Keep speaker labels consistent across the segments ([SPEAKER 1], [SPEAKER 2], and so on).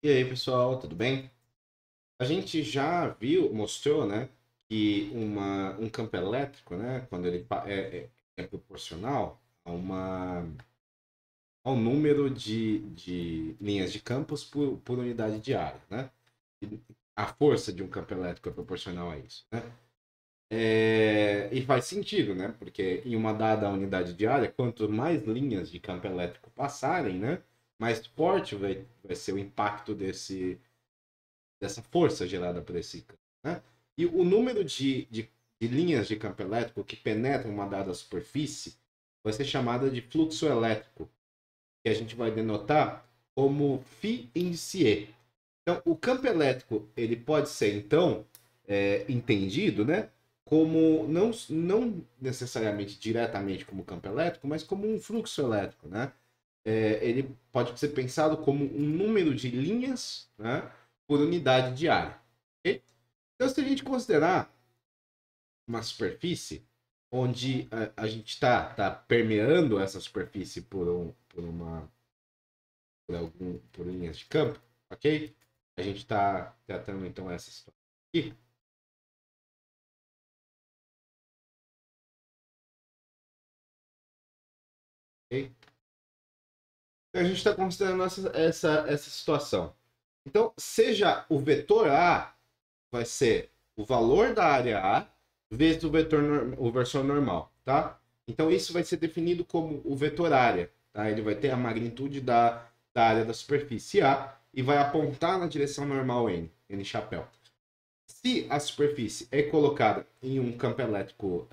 [SPEAKER 1] E aí, pessoal, tudo bem? A gente já mostrou, né, que um campo elétrico, né, quando ele é proporcional ao número de linhas de campos por unidade de área, né? E a força de um campo elétrico é proporcional a isso, né? E faz sentido, né? Porque em uma dada unidade de área, quanto mais linhas de campo elétrico passarem, né, mais forte vai ser o impacto dessa força gerada por esse campo, né? E o número de linhas de campo elétrico que penetram uma dada superfície vai ser chamada de fluxo elétrico, que a gente vai denotar como φ índice E. Então, o campo elétrico ele pode ser, então, entendido, né, como não necessariamente diretamente como campo elétrico, mas como um fluxo elétrico, né? Ele pode ser pensado como um número de linhas, né, por unidade de área. Okay? Então, se a gente considerar uma superfície onde a gente está permeando essa superfície por linhas de campo, ok? A gente está tratando então essa situação aqui. Okay? Então, a gente está considerando essa situação. Então, seja o vetor A vai ser o valor da área A vezes o vetor normal, tá? Então isso vai ser definido como o vetor área, tá? Ele vai ter a magnitude da área da superfície A e vai apontar na direção normal N chapéu. Se a superfície é colocada em um campo elétrico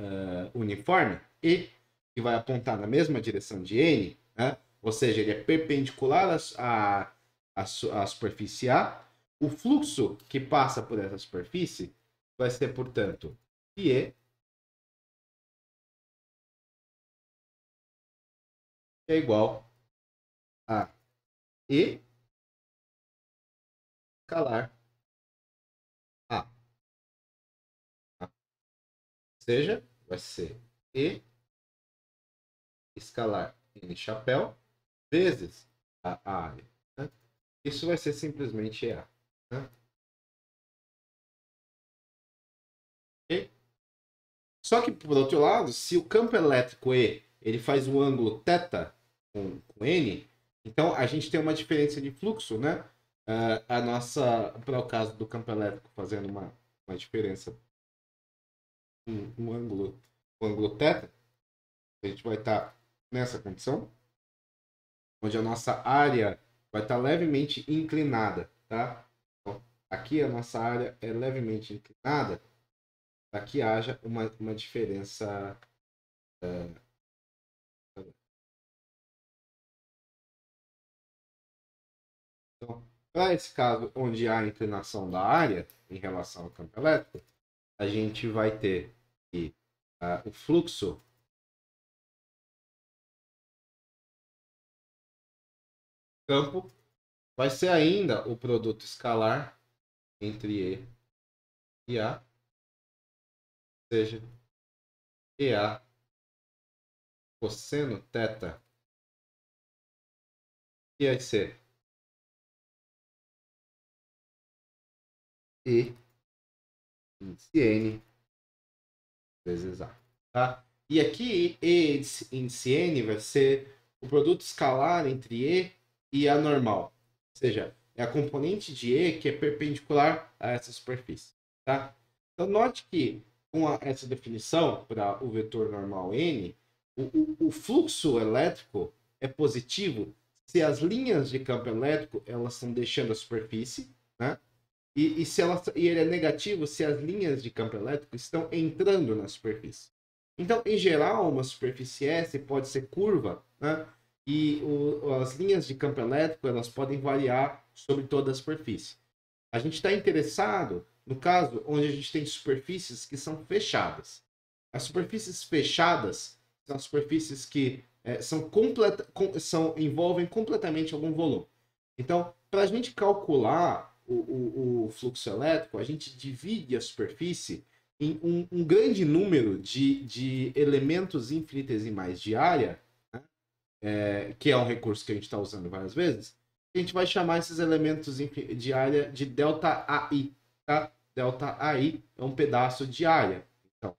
[SPEAKER 1] uniforme, E, que vai apontar na mesma direção de N, né? Ou seja, ele é perpendicular à superfície A, o fluxo que passa por essa superfície vai ser, portanto, πe, que é igual a E escalar A. Ou seja, vai ser E escalar N chapéu vezes a área. Né? Isso vai ser simplesmente EA. Né? Okay? Só que, por outro lado, se o campo elétrico E ele faz um ângulo θ com N, então a gente tem uma diferença de fluxo, né? Para o caso do campo elétrico fazendo uma diferença, um ângulo θ, a gente vai estar nessa condição, onde a nossa área vai estar levemente inclinada, tá? Então, aqui a nossa área é levemente inclinada, para que haja uma diferença. Então, para esse caso, onde há inclinação da área em relação ao campo elétrico, a gente vai ter que o fluxo campo vai ser ainda o produto escalar entre E e A, ou seja, EA cosseno θ, que vai ser E índice N vezes A. Tá? E aqui E índice N vai ser o produto escalar entre E e A normal. Ou seja, é a componente de E que é perpendicular a essa superfície. Tá? Então, note que com essa definição para o vetor normal N, o fluxo elétrico é positivo se as linhas de campo elétrico elas estão deixando a superfície, né? E ele é negativo se as linhas de campo elétrico estão entrando na superfície. Então, em geral, uma superfície S pode ser curva, né? E as linhas de campo elétrico elas podem variar sobre toda a superfície. A gente está interessado no caso onde a gente tem superfícies que são fechadas. As superfícies fechadas são superfícies que envolvem completamente algum volume. Então, para a gente calcular o fluxo elétrico, a gente divide a superfície em um grande número de elementos infinitesimais de área, né? Que é um recurso que a gente está usando várias vezes, A gente vai chamar esses elementos de área de ΔAI, tá? ΔAI é um pedaço de área. Então,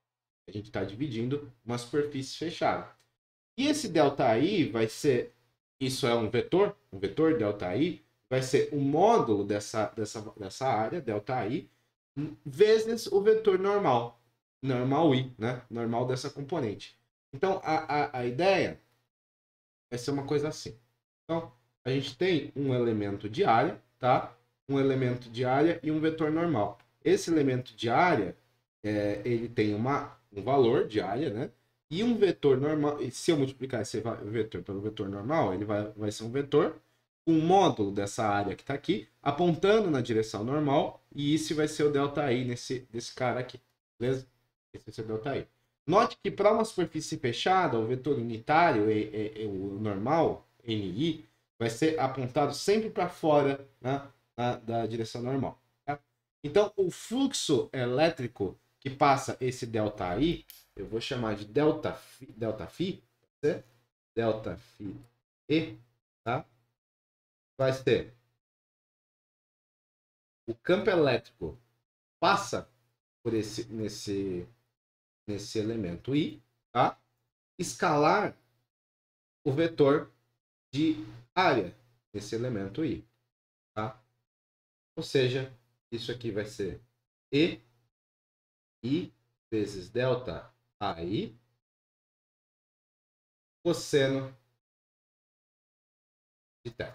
[SPEAKER 1] a gente está dividindo uma superfície fechada. E esse ΔI vai ser, isso é um vetor ΔI, vai ser o módulo dessa área, ΔI, vezes o vetor normal I, né? Normal dessa componente. Então, a ideia vai ser uma coisa assim. Então, a gente tem um elemento de área, tá? Um elemento de área e um vetor normal. Esse elemento de área, ele tem um valor de área, né? E um vetor normal, e se eu multiplicar esse vetor pelo vetor normal, ele vai ser um vetor, um módulo dessa área que está aqui, apontando na direção normal, e isso vai ser o ΔI desse cara aqui, beleza? Esse vai ser o ΔI. Note que para uma superfície fechada, o vetor unitário, o normal, NI, vai ser apontado sempre para fora, né, da direção normal. Tá? Então, o fluxo elétrico que passa esse ΔI, eu vou chamar de ΔΦ, ΔΦE, tá? Vai ser o campo elétrico passa por nesse elemento I, tá? Escalar o vetor de área nesse elemento I, tá? Ou seja, isso aqui vai ser I vezes ΔAI cosseno de θ.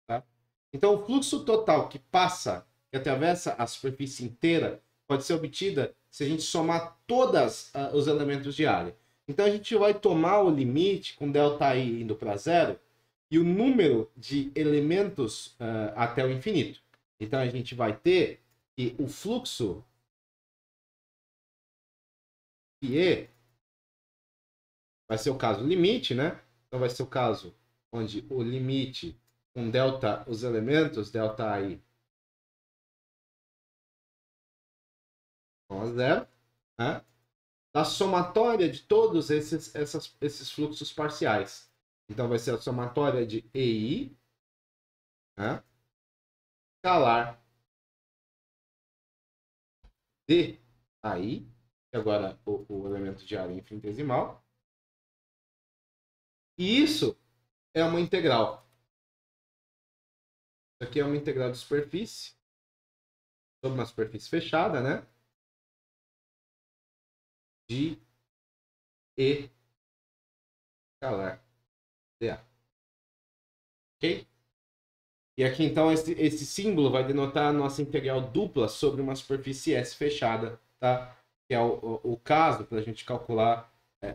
[SPEAKER 1] Tá? Então, o fluxo total que passa, que atravessa a superfície inteira, pode ser obtida se a gente somar todos os elementos de área. Então, a gente vai tomar o limite com ΔI indo para zero e o número de elementos até o infinito. Então, a gente vai ter que o fluxo E vai ser o caso limite, né? Então, vai ser o caso onde o limite com os elementos, ΔI a zero, né? Da somatória de todos esses fluxos parciais. Então, vai ser a somatória de EI, né? Escalar DAI, que agora o elemento de área é infinitesimal. E isso é uma integral. Isso aqui é uma integral de superfície, sobre uma superfície fechada, né? De E escalar dA. Ok? E aqui, então, esse símbolo vai denotar a nossa integral dupla sobre uma superfície S fechada, tá? Que é o caso para a gente calcular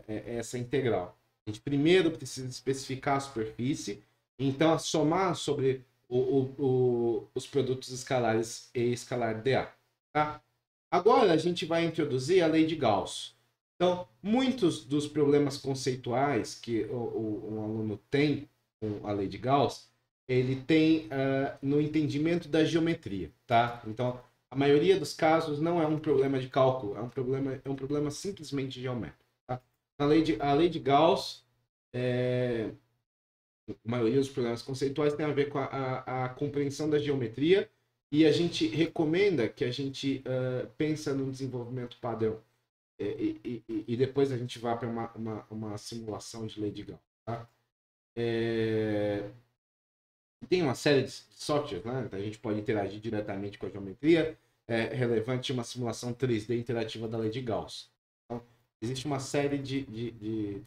[SPEAKER 1] essa integral. A gente primeiro precisa especificar a superfície, então somar sobre os produtos escalares E escalar dA. Tá? Agora a gente vai introduzir a lei de Gauss. Então, muitos dos problemas conceituais que um aluno tem com a lei de Gauss, ele tem no entendimento da geometria, tá? Então, a maioria dos casos não é um problema de cálculo, é um problema simplesmente geométrico. Tá? A lei de Gauss, a maioria dos problemas conceituais tem a ver com a compreensão da geometria, e a gente recomenda que a gente pensa no desenvolvimento padrão. E depois a gente vá para uma simulação de lei de Gauss. Tá? Tem uma série de softwares, né? A gente pode interagir diretamente com a geometria. É relevante uma simulação 3D interativa da lei de Gauss. Então, existe uma série de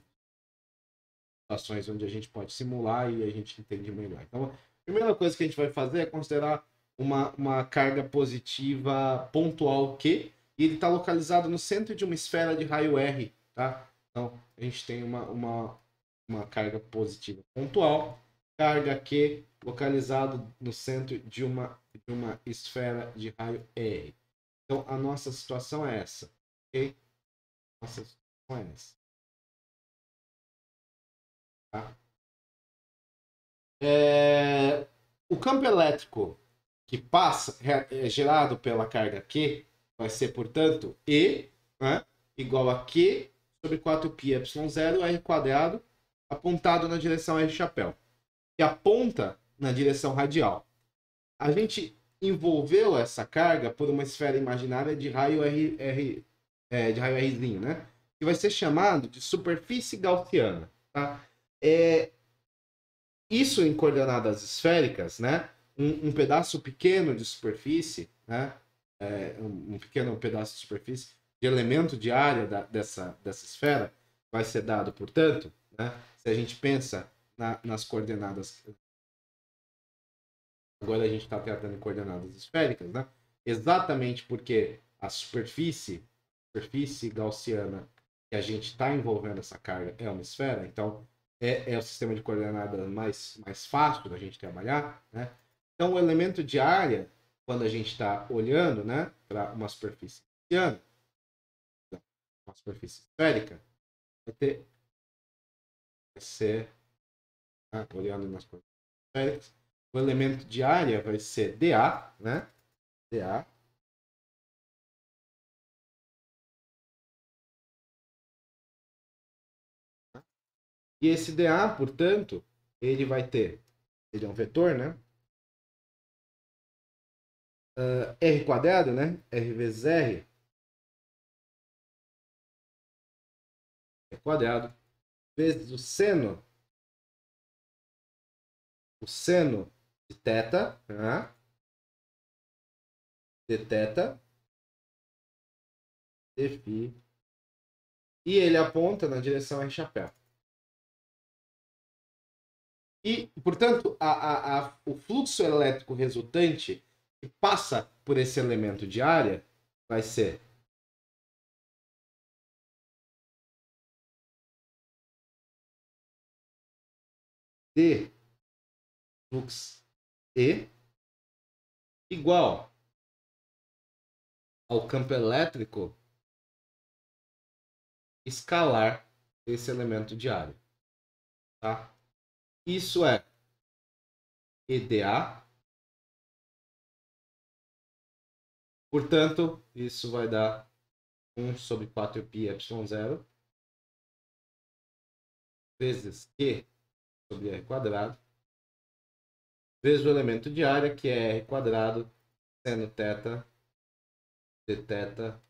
[SPEAKER 1] situações onde a gente pode simular e a gente entende melhor. Então, a primeira coisa que a gente vai fazer é considerar uma carga positiva pontual Q, e ele está localizado no centro de uma esfera de raio R. Tá? Então, a gente tem uma carga positiva pontual, carga Q localizado no centro de uma esfera de raio R. Então, a nossa situação é essa. Ok? Nossa situação é essa. Tá? O campo elétrico que passa, é gerado pela carga Q, vai ser, portanto, E, né, igual a Q sobre 4πε0 R² apontado na direção R chapéu. E aponta na direção radial. A gente envolveu essa carga por uma esfera imaginária de raio de raio Rzinho, né? Que vai ser chamado de superfície gaussiana. Tá? Isso em coordenadas esféricas, né? Um pedaço pequeno de superfície, né? Um pequeno pedaço de superfície de elemento de área dessa esfera vai ser dado, portanto, né? Se a gente pensa nas coordenadas. Agora a gente está tratando em coordenadas esféricas, né? Exatamente porque a superfície gaussiana que a gente está envolvendo essa carga é uma esfera, então é o sistema de coordenadas mais fácil da gente trabalhar, né? Então o elemento de área, quando a gente está olhando, né, para uma superfície gaussiana, uma superfície esférica, vai ser, né, olhando nas coordenadas esféricas, o elemento de área vai ser dA, né? dA. E esse dA, portanto, ele vai ter, ele é um vetor, né? R quadrado, né? R vezes R é quadrado, vezes o seno de θ, né? De θ, de φ, e ele aponta na direção R chapéu. E, portanto, o fluxo elétrico resultante que passa por esse elemento de área vai ser d flux E igual ao campo elétrico escalar desse elemento de área. Tá? Isso é EDA. Portanto, isso vai dar 1 sobre 4π ε0 vezes Q sobre R quadrado, vezes o elemento de área, que é R quadrado, seno θ, d θ,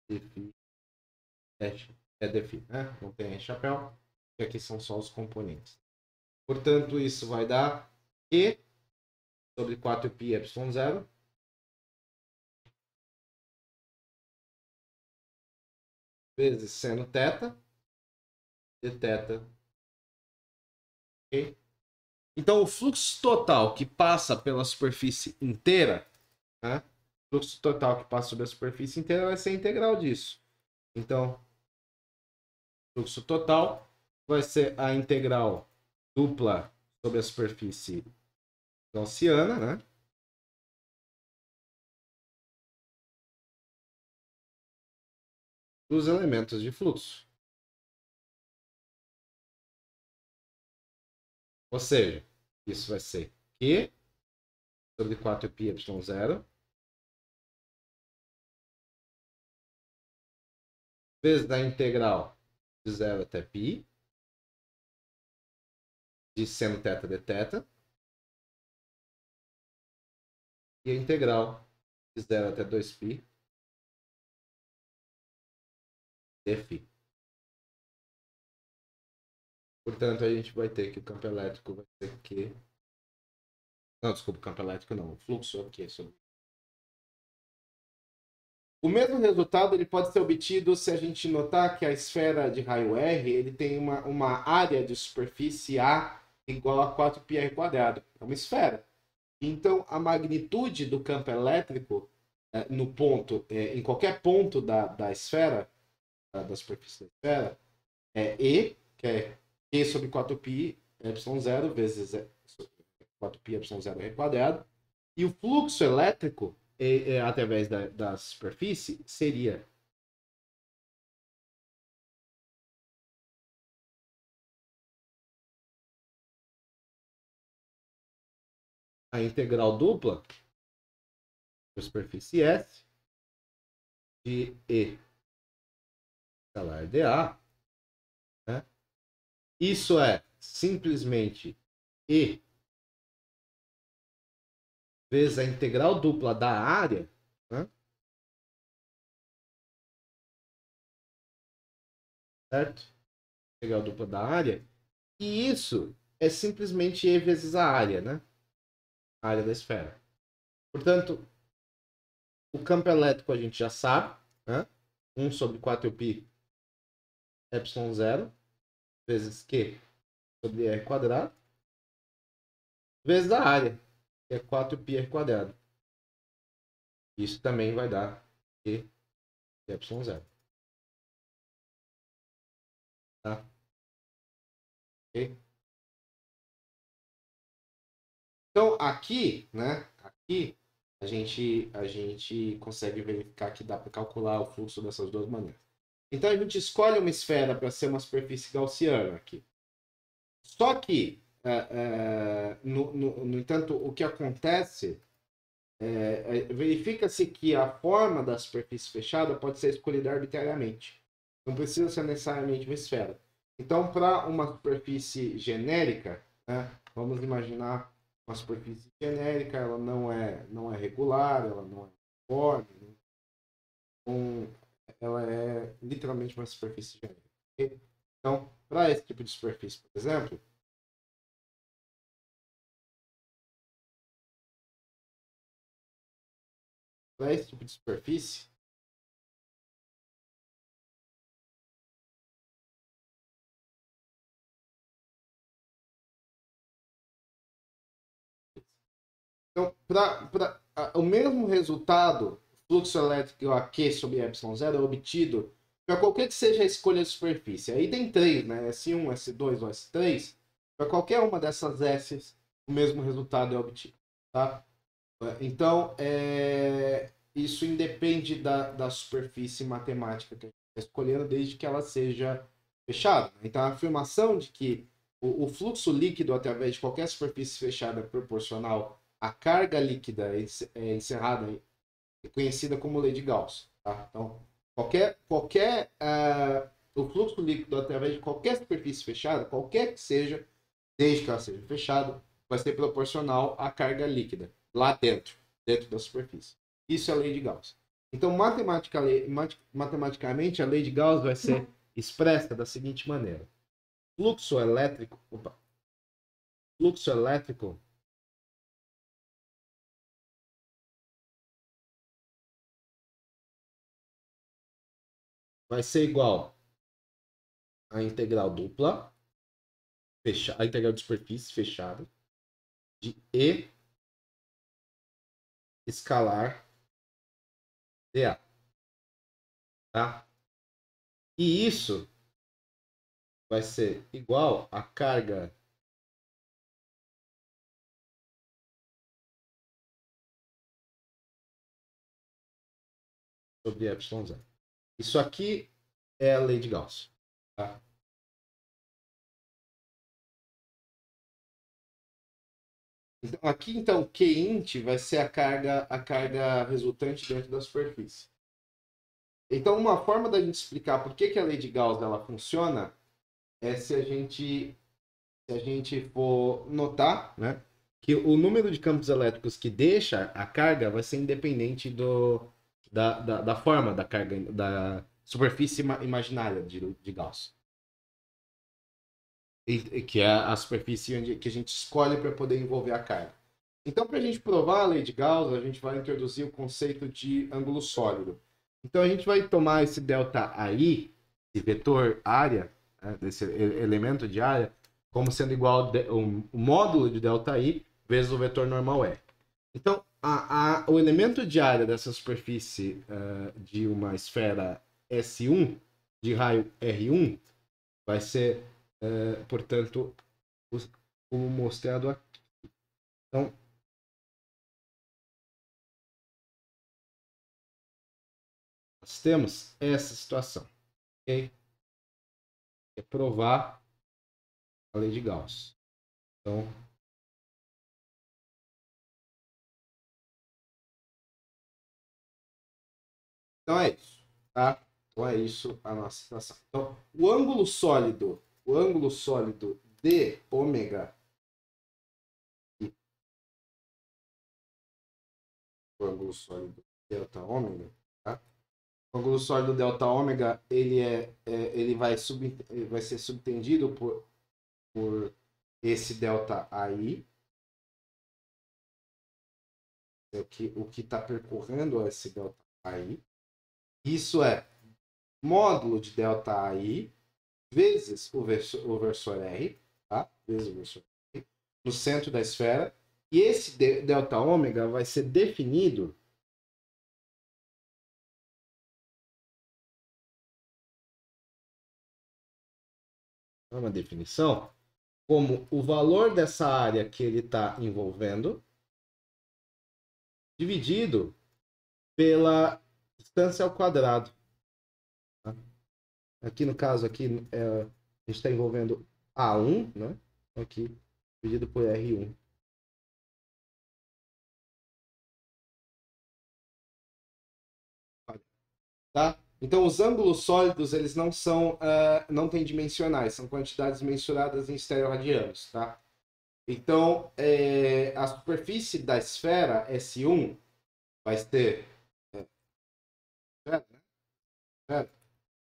[SPEAKER 1] d φ, d φ, né? Não tem R chapéu, e aqui são só os componentes. Portanto, isso vai dar Q sobre 4π ε0 vezes seno θ, d θ. Okay? Então, o fluxo total que passa pela superfície inteira, né? O fluxo total que passa sobre a superfície inteira vai ser a integral disso. Então, o fluxo total vai ser a integral dupla sobre a superfície gaussiana, né? Dos elementos de fluxo. Ou seja, isso vai ser Q sobre 4π ε0 vezes a integral de 0 até π de seno θ d θ e a integral de 0 até 2π d φ. Portanto, a gente vai ter que o campo elétrico vai ser Q. Não, desculpa, o campo elétrico não. O fluxo é Q sobre. O mesmo resultado ele pode ser obtido se a gente notar que a esfera de raio R ele tem uma área de superfície A igual a 4πr quadrado. É uma esfera. Então, a magnitude do campo elétrico no ponto, em qualquer ponto da esfera, da superfície da esfera, é E, que é Q sobre 4π ε0 vezes 4π ε0 R quadrado. E o fluxo elétrico através da superfície seria a integral dupla da superfície S de E escalar dA, né? Isso é simplesmente E vezes a integral dupla da área, né? Certo? Integral dupla da área. E isso é simplesmente E vezes a área, né? A área da esfera. Portanto, o campo elétrico a gente já sabe, né? 1 sobre 4π epsilon zero vezes Q sobre R quadrado, vezes a área, que é 4πr quadrado. Isso também vai dar Q de epsilon zero. Tá? Ok? Então, aqui, né? Aqui a gente consegue verificar que dá para calcular o fluxo dessas duas maneiras. Então, a gente escolhe uma esfera para ser uma superfície gaussiana aqui. Só que, no entanto, o que acontece verifica-se que a forma da superfície fechada pode ser escolhida arbitrariamente. Não precisa ser necessariamente uma esfera. Então, para uma superfície genérica, né, vamos imaginar uma superfície genérica, ela não é regular, ela não é uniforme, ela é literalmente uma superfície genérica. Okay? Então, para esse tipo de superfície, por exemplo, para esse tipo de superfície, então, o mesmo resultado, fluxo elétrico AQ sobre ε0 é obtido para qualquer que seja a escolha de superfície. Aí tem três, né? S1, S2 ou S3. Para qualquer uma dessas S, o mesmo resultado é obtido. Tá? Então, isso independe da superfície matemática que a gente está escolhendo, desde que ela seja fechada. Então, a afirmação de que o fluxo líquido através de qualquer superfície fechada é proporcional à carga líquida encerrada, conhecida como lei de Gauss. Tá? Então, o fluxo líquido através de qualquer superfície fechada, qualquer que seja, desde que ela seja fechada, vai ser proporcional à carga líquida lá dentro da superfície. Isso é a lei de Gauss. Então, matematicamente, a lei de Gauss vai ser expressa da seguinte maneira: fluxo elétrico vai ser igual à integral dupla, a integral de superfície fechada, de E escalar dA. Tá? E isso vai ser igual à carga sobre ε0. Isso aqui é a lei de Gauss. Tá? Aqui, então, Qint vai ser a carga resultante dentro da superfície. Então, uma forma da gente explicar por que a lei de Gauss ela funciona é se a gente for notar, né, que o número de campos elétricos que deixa a carga vai ser independente da forma da carga, da superfície imaginária de Gauss. Que é a superfície que a gente escolhe para poder envolver a carga. Então, para a gente provar a lei de Gauss, a gente vai introduzir o conceito de ângulo sólido. Então, a gente vai tomar esse ΔI, esse vetor área, né, desse elemento de área, como sendo igual o módulo de ΔI vezes o vetor normal R. Então, o elemento de área dessa superfície de uma esfera S1, de raio R1, vai ser, portanto, como mostrado aqui. Então, nós temos essa situação, ok? É provar a lei de Gauss. Então é isso, tá? Então é isso a nossa situação. Então, o ângulo sólido de ômega o ângulo sólido delta ômega, tá? O ângulo sólido delta ômega, ele vai ser subtendido por esse delta AI, o que está percorrendo esse delta AI. Isso é módulo de delta AI vezes o versor R, tá? Vezes o versor R, no centro da esfera. E esse delta ômega vai ser definido uma definição como o valor dessa área que ele está envolvendo dividido pela distância ao quadrado. Tá? Aqui no caso aqui a gente está envolvendo A1, né? Aqui dividido por R1. Tá? Então, os ângulos sólidos, eles não têm dimensionais, são quantidades mensuradas em estereoradianos, tá? Então, a superfície da esfera S1 vai ser,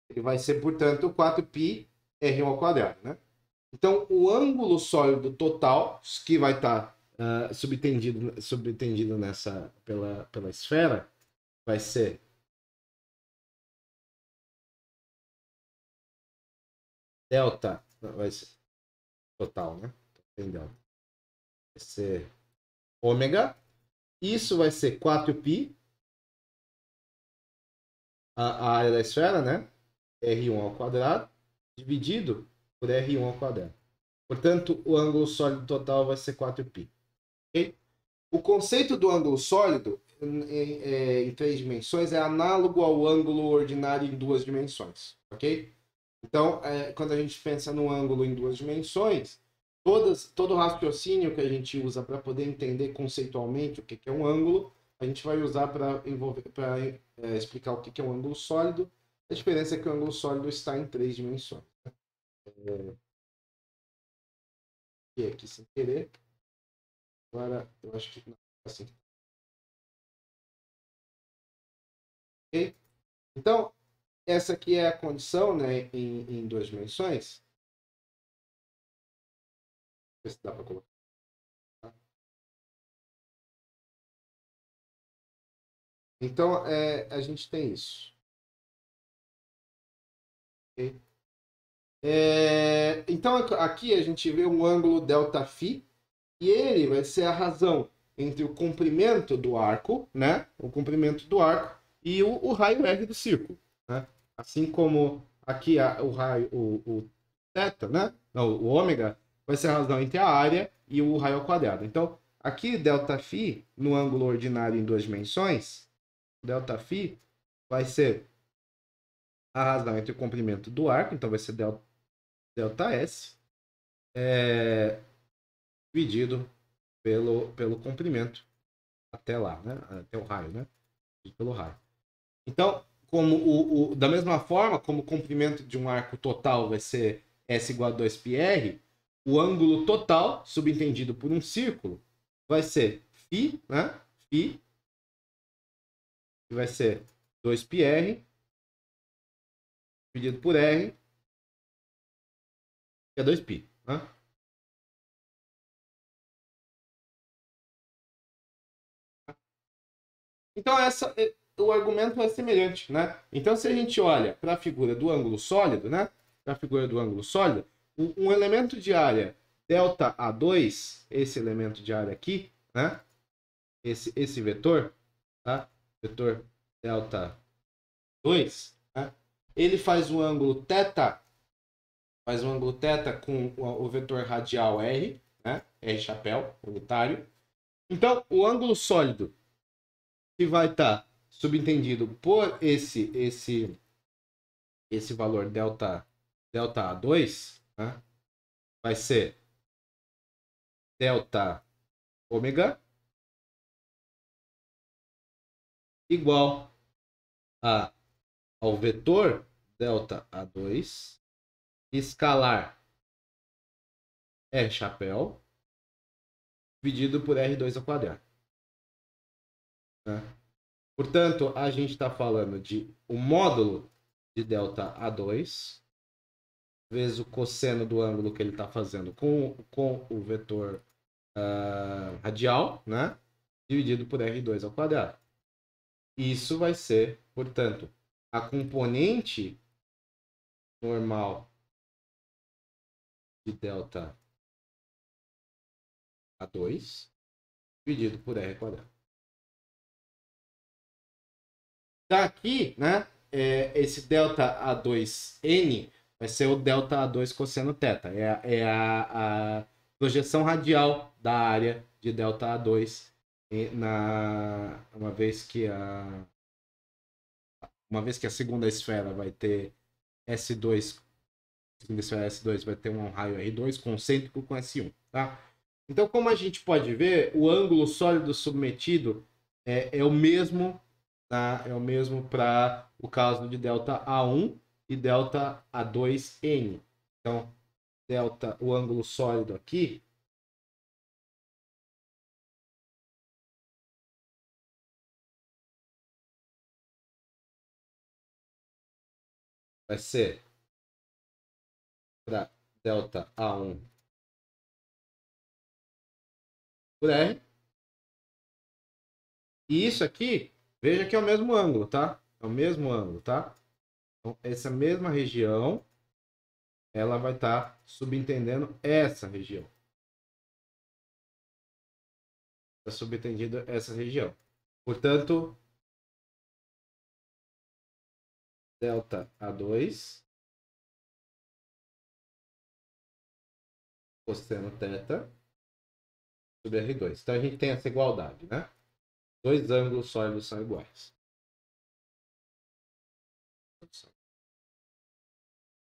[SPEAKER 1] ele vai ser, portanto, 4π R1 ao quadrado, né? Então, o ângulo sólido total, que vai estar subtendido pela esfera, vai ser delta, vai ser total, né? Tem delta. Vai ser ômega. Isso vai ser 4π, a área da esfera, né? R1 ao quadrado, dividido por R1 ao quadrado. Portanto, o ângulo sólido total vai ser 4π. Okay? O conceito do ângulo sólido em 3 dimensões é análogo ao ângulo ordinário em 2 dimensões. Ok? Então, quando a gente pensa no ângulo em 2 dimensões, todo raciocínio que a gente usa para poder entender conceitualmente o que é um ângulo, a gente vai usar para explicar o que é um ângulo sólido. A diferença é que o ângulo sólido está em 3 dimensões. E aqui sem querer. Agora, eu acho que não, assim. Ok? Então, essa aqui é a condição, né, em 2 dimensões. Ver se dá para colocar. Então, a gente tem isso. Okay? Então, aqui a gente vê um ângulo ΔΦ, e ele vai ser a razão entre o comprimento do arco, né? O comprimento do arco e o raio R do círculo, né? Assim como aqui o raio, o θ, né? Não, o ômega vai ser a razão entre a área e o raio ao quadrado. Então, aqui ΔΦ, no ângulo ordinário em 2 dimensões, ΔΦ vai ser a razão entre o comprimento do arco, então vai ser ΔS, dividido pelo comprimento até lá, né? Até o raio, né? Pelo raio. Então, da mesma forma, como o comprimento de um arco total vai ser S igual a 2πr, o ângulo total, subentendido por um círculo, vai ser φ, né? Φ, que vai ser 2πr dividido por r, que é 2π, né? Então, o argumento é semelhante, né? Então, se a gente olha para a figura do ângulo sólido, né? Para a figura do ângulo sólido, um elemento de área ΔA2, esse elemento de área aqui, né? Esse vetor, tá? Vetor ΔA2, né? Ele faz um ângulo θ, com o vetor radial R, né? R chapéu, unitário. Então, o ângulo sólido que vai estar subentendido por esse valor delta A2, né? Vai ser delta ômega igual ao vetor delta A2 escalar R chapéu dividido por R2 ao quadrado. né? Portanto, a gente está falando de o módulo de ΔA2 vezes o cosseno do ângulo que ele está fazendo com o vetor radial, né? Dividido por R2 ao quadrado. Isso vai ser, portanto, a componente normal de ΔA2 dividido por R quadrado. Daqui, né, esse ΔA2N vai ser o ΔA2 cosseno θ. É a projeção radial da área de ΔA2 uma vez que a segunda esfera vai ter S2, segunda esfera S2 vai ter um raio R2 concêntrico com S1, tá? Então, como a gente pode ver, o ângulo sólido submetido é o mesmo, tá? É o mesmo para o caso de ΔA1 e ΔA2N. Então, o ângulo sólido aqui vai ser para ΔA1 por R. E isso aqui, veja que é o mesmo ângulo, tá? É o mesmo ângulo, tá? Então, essa mesma região, ela vai estar subentendendo essa região. Está subentendido essa região. Portanto, ΔA2 cosseno θ sobre R2. Então a gente tem essa igualdade, né? Dois ângulos sólidos são iguais.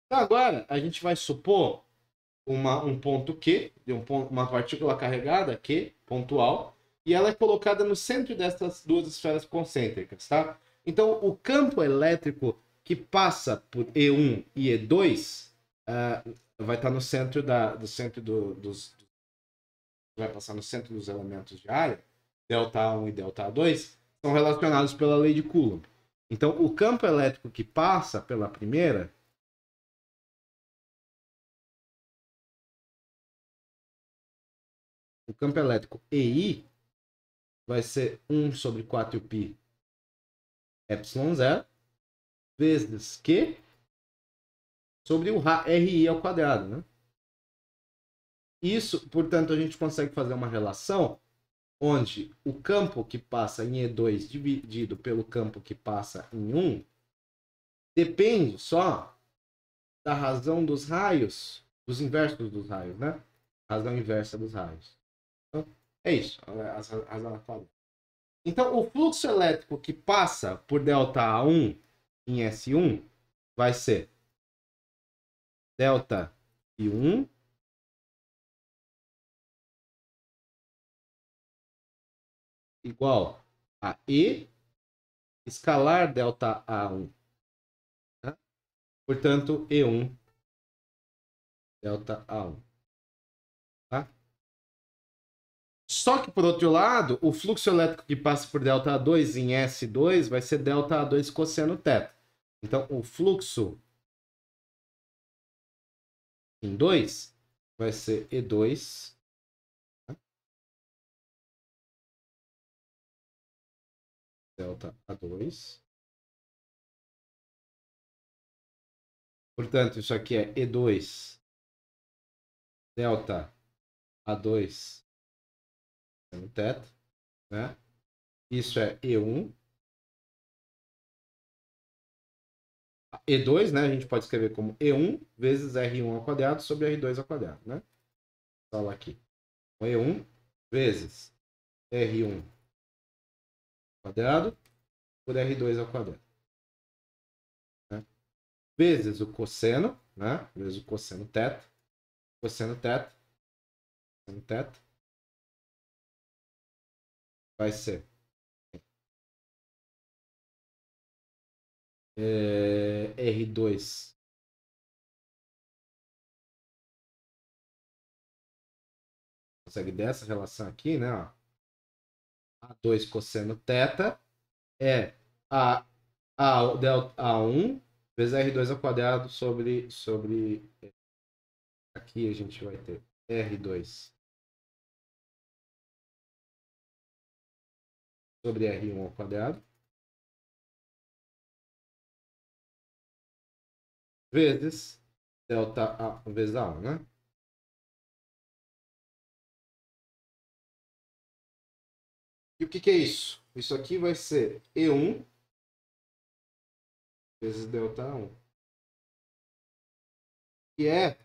[SPEAKER 1] Então agora a gente vai supor um ponto Q, uma partícula carregada Q, pontual, e ela é colocada no centro dessas duas esferas concêntricas, tá? Então o campo elétrico que passa por E1 e E2 vai estar no centro vai passar no centro dos elementos de área, ΔA1 e ΔA2, são relacionados pela lei de Coulomb. Então, o campo elétrico que passa pela primeira o campo elétrico EI vai ser 1 sobre 4π epsilon zero vezes Q sobre o RI ao quadrado, né? Isso, portanto, a gente consegue fazer uma relação onde o campo que passa em E2 dividido pelo campo que passa em 1 depende só da razão dos raios, dos inversos dos raios, né? Razão inversa dos raios. Então, é isso, a razão quadrada. Então, o fluxo elétrico que passa por ΔA1 em S1 vai ser delta I1 igual a E escalar delta A1. Tá? Portanto, E1 delta A1. Tá? Só que, por outro lado, o fluxo elétrico que passa por delta A2 em S2 vai ser delta A2 cosseno θ. Então, o fluxo em 2 vai ser E2 delta A2. Portanto, isso aqui é E2 delta A2 cosseno θ, né? Isso é E1. E2, né? A gente pode escrever como E1 vezes R1 ao quadrado sobre R2 ao quadrado, né? Fala aqui. E1 vezes R1 ao quadrado por R2 ao quadrado. Né? Vezes o cosseno, né? Vezes o cosseno θ. Cosseno θ. Cosseno θ. Vai ser R2 consegue dessa relação aqui, né? Ó, A2 cosseno θ é A delta A1 vezes R2 ao quadrado sobre aqui a gente vai ter R2 sobre R1 ao quadrado vezes delta A vezes A1, né? E o que é isso? Isso aqui vai ser E1 vezes delta A1. Que é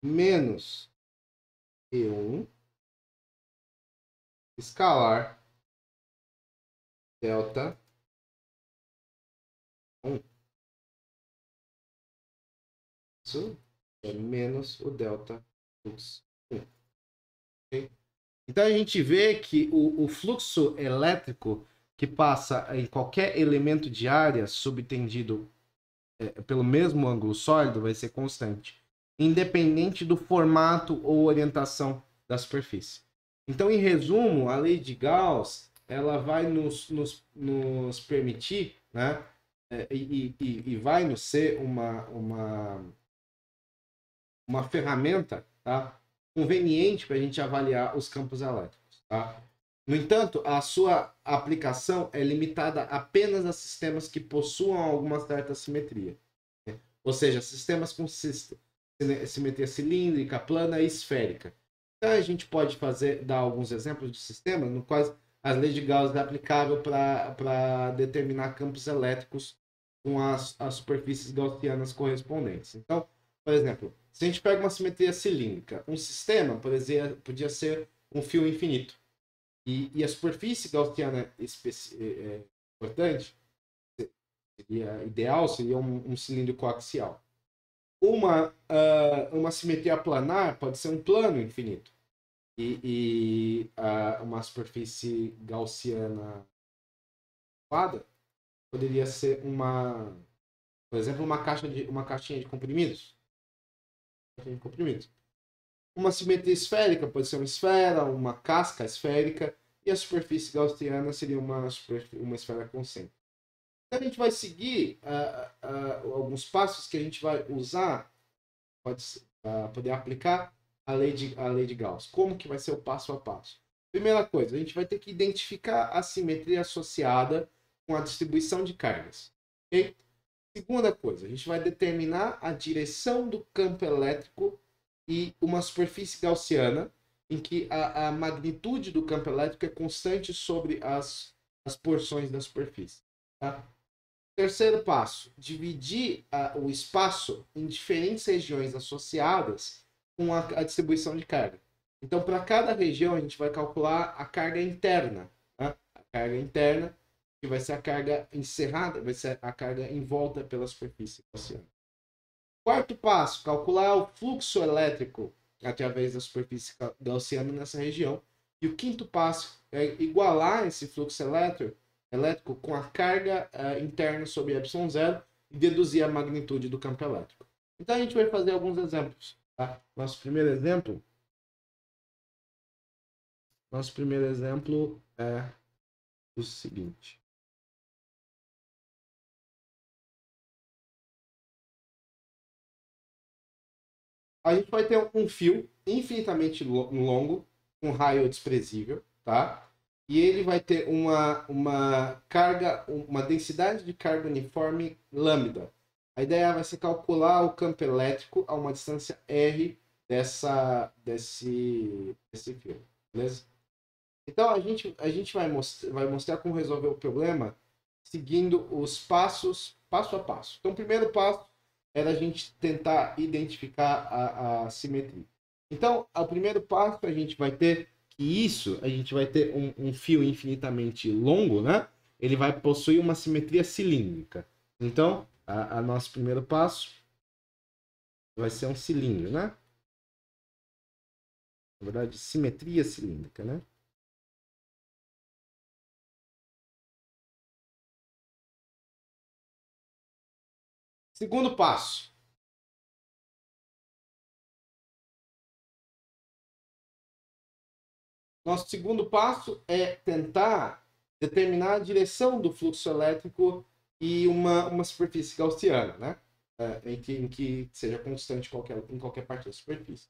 [SPEAKER 1] menos E1 escalar delta 1. Isso é menos o delta fluxo 1. Okay? Então a gente vê que o fluxo elétrico que passa em qualquer elemento de área subtendido pelo mesmo ângulo sólido vai ser constante, independente do formato ou orientação da superfície. Então, em resumo, a lei de Gauss ela vai nos permitir, né, e vai nos ser uma ferramenta, tá, conveniente para a gente avaliar os campos elétricos. Tá? No entanto, a sua aplicação é limitada apenas a sistemas que possuam alguma certa simetria. Né? Ou seja, sistemas com simetria cilíndrica, plana e esférica. Então, a gente pode dar alguns exemplos de sistemas no quais as leis de Gauss é aplicável para determinar campos elétricos com as superfícies gaussianas correspondentes. Então, por exemplo, se a gente pega uma simetria cilíndrica, um sistema, por exemplo, podia ser um fio infinito. E a superfície gaussiana importante, seria ideal, seria um cilindro coaxial. Uma simetria planar pode ser um plano infinito. Uma superfície gaussiana quadra poderia ser por exemplo, uma caixinha de comprimidos. Uma simetria esférica pode ser uma esfera, uma casca esférica, e a superfície gaussiana seria uma esfera concêntrica. Então a gente vai seguir alguns passos que a gente vai usar para poder aplicar a lei de Gauss. Como que vai ser o passo a passo? Primeira coisa, a gente vai ter que identificar a simetria associada com a distribuição de cargas. Okay? Segunda coisa, a gente vai determinar a direção do campo elétrico e uma superfície gaussiana em que a magnitude do campo elétrico é constante sobre as porções da superfície. Tá? Terceiro passo, dividir o espaço em diferentes regiões associadas com a distribuição de carga. Então, para cada região, a gente vai calcular a carga interna. Tá? A carga interna, que vai ser a carga encerrada, vai ser a carga em volta pela superfície gaussiana. Quarto passo, calcular o fluxo elétrico através da superfície gaussiana nessa região. E o quinto passo é igualar esse fluxo elétrico com a carga interna sobre ε0 e deduzir a magnitude do campo elétrico. Então a gente vai fazer alguns exemplos. Tá? Nosso primeiro exemplo é o seguinte. A gente vai ter um fio infinitamente longo, com raio desprezível, tá? E ele vai ter uma carga, uma densidade de carga uniforme lambda. A ideia vai ser calcular o campo elétrico a uma distância r desse fio, beleza? Então a gente vai mostrar como resolver o problema seguindo os passos, passo a passo. Então, o primeiro passo era a gente tentar identificar a simetria. Então, o primeiro passo a gente vai ter a gente vai ter um fio infinitamente longo, né? Ele vai possuir uma simetria cilíndrica. Então, a nosso primeiro passo vai ser um cilindro, né? Na verdade, simetria cilíndrica, né? Segundo passo, Nosso segundo passo é tentar determinar a direção do fluxo elétrico e uma superfície gaussiana, né? Em que seja constante em qualquer parte da superfície.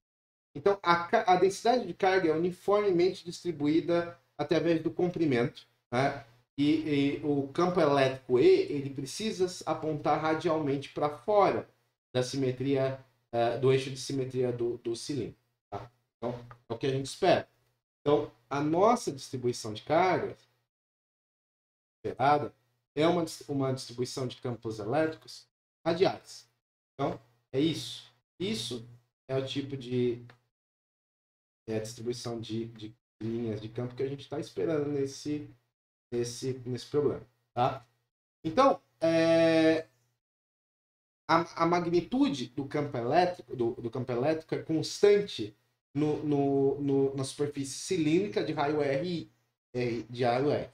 [SPEAKER 1] Então, a densidade de carga é uniformemente distribuída através do comprimento, né? E o campo elétrico E ele precisa apontar radialmente para fora da simetria, do eixo de simetria do cilindro. Tá? Então, é o que a gente espera. Então, a nossa distribuição de cargas esperada é uma distribuição de campos elétricos radiais. Então, é isso. Isso é o tipo de distribuição de linhas de campo que a gente está esperando nesse problema. Tá? Então, a magnitude do campo elétrico, do campo elétrico é constante na superfície cilíndrica de raio R, de raio R.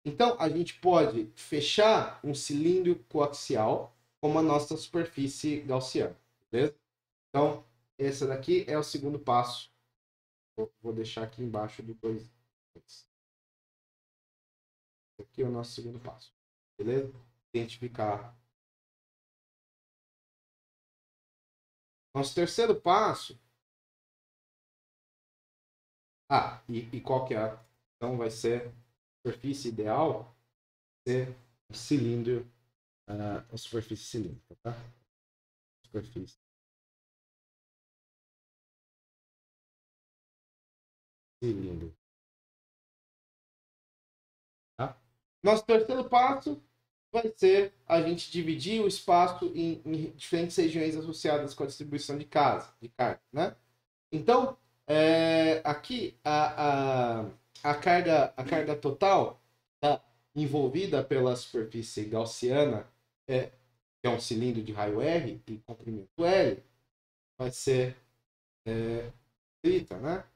[SPEAKER 1] Então, a gente pode fechar um cilindro coaxial como a nossa superfície gaussiana. Beleza? Então, esse daqui é o segundo passo. Vou deixar aqui embaixo do 2. Esse aqui é o nosso segundo passo. Beleza? Identificar. Nosso terceiro passo. E qual que é? Então, vai ser a superfície ideal ser um cilindro, a superfície cilíndrica, tá? Superfície cilíndrica. Tá? Nosso terceiro passo vai ser a gente dividir o espaço em diferentes regiões associadas com a distribuição de carga, né? Então, aqui a carga total tá envolvida pela superfície gaussiana, que é um cilindro de raio R e comprimento L, vai ser escrita, né?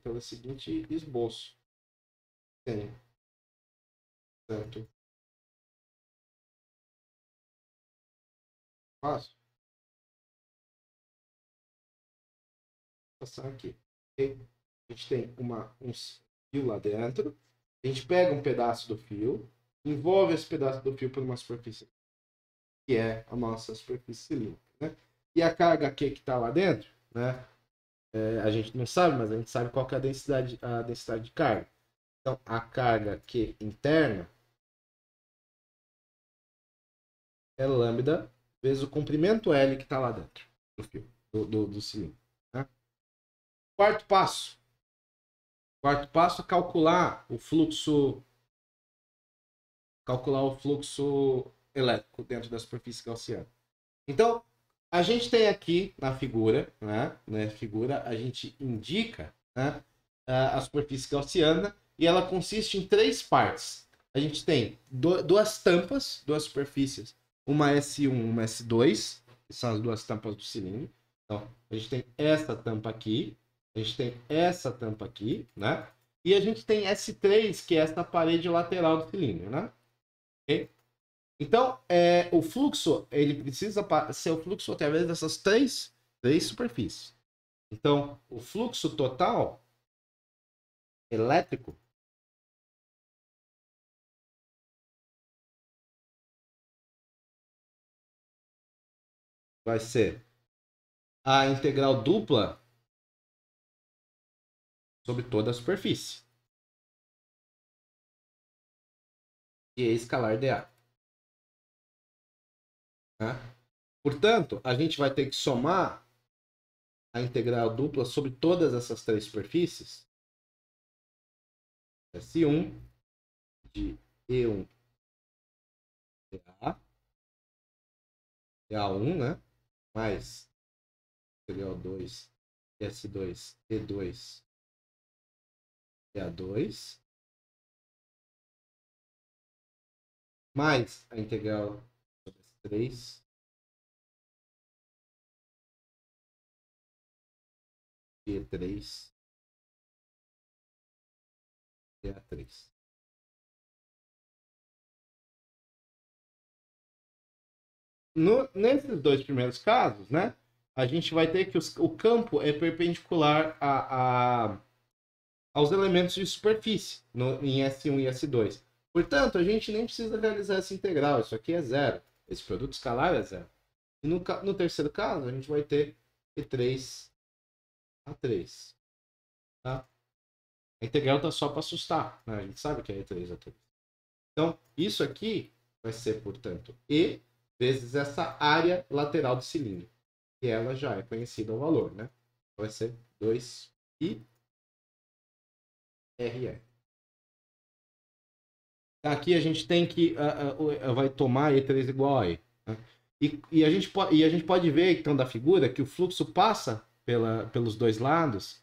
[SPEAKER 1] Pelo seguinte esboço. Tem, tanto, fácil, passar aqui. Okay? A gente tem um fio lá dentro, a gente pega um pedaço do fio, envolve esse pedaço do fio por uma superfície, que é a nossa superfície cilíndrica. Né? E a carga Q que está lá dentro, né? A gente não sabe, mas a gente sabe qual que é a densidade de carga. Então, a carga Q interna é lambda vezes o comprimento L que está lá dentro do fio, do cilindro. Né? Quarto passo. Quarto passo é calcular o fluxo elétrico dentro da superfície gaussiana. Então, a gente tem aqui na figura, né, a gente indica, né, a superfície gaussiana e ela consiste em três partes. A gente tem duas tampas, duas superfícies, uma S1 e uma S2, que são as duas tampas do cilindro. Então, a gente tem essa tampa aqui, a gente tem essa tampa aqui, né? E a gente tem S3, que é essa parede lateral do cilindro, né? Okay? Então, o fluxo, ele precisa ser o fluxo através dessas três superfícies. Então, o fluxo total elétrico vai ser a integral dupla sobre toda a superfície. E é escalar dA. Né? Portanto, a gente vai ter que somar a integral dupla sobre todas essas três superfícies. S1 de E1 dA, dA1, né? Mais integral 2 S2 E2 dA2 mais a integral sobre S3 E3 dA3. Nesses dois primeiros casos, né, a gente vai ter que o campo é perpendicular aos elementos de superfície em S1 e S2. Portanto, a gente nem precisa realizar essa integral. Isso aqui é zero. Esse produto escalar é zero. E no terceiro caso, a gente vai ter E3 A3. Tá? A integral está só para assustar. Né? A gente sabe que é E3 A3. Então, isso aqui vai ser, portanto, E vezes essa área lateral do cilindro. E ela já é conhecida o valor, né? Vai ser 2π RR. Aqui a gente tem que vai tomar E3 igual a E. Né? E a gente pode ver, então, da figura que o fluxo passa pelos dois lados,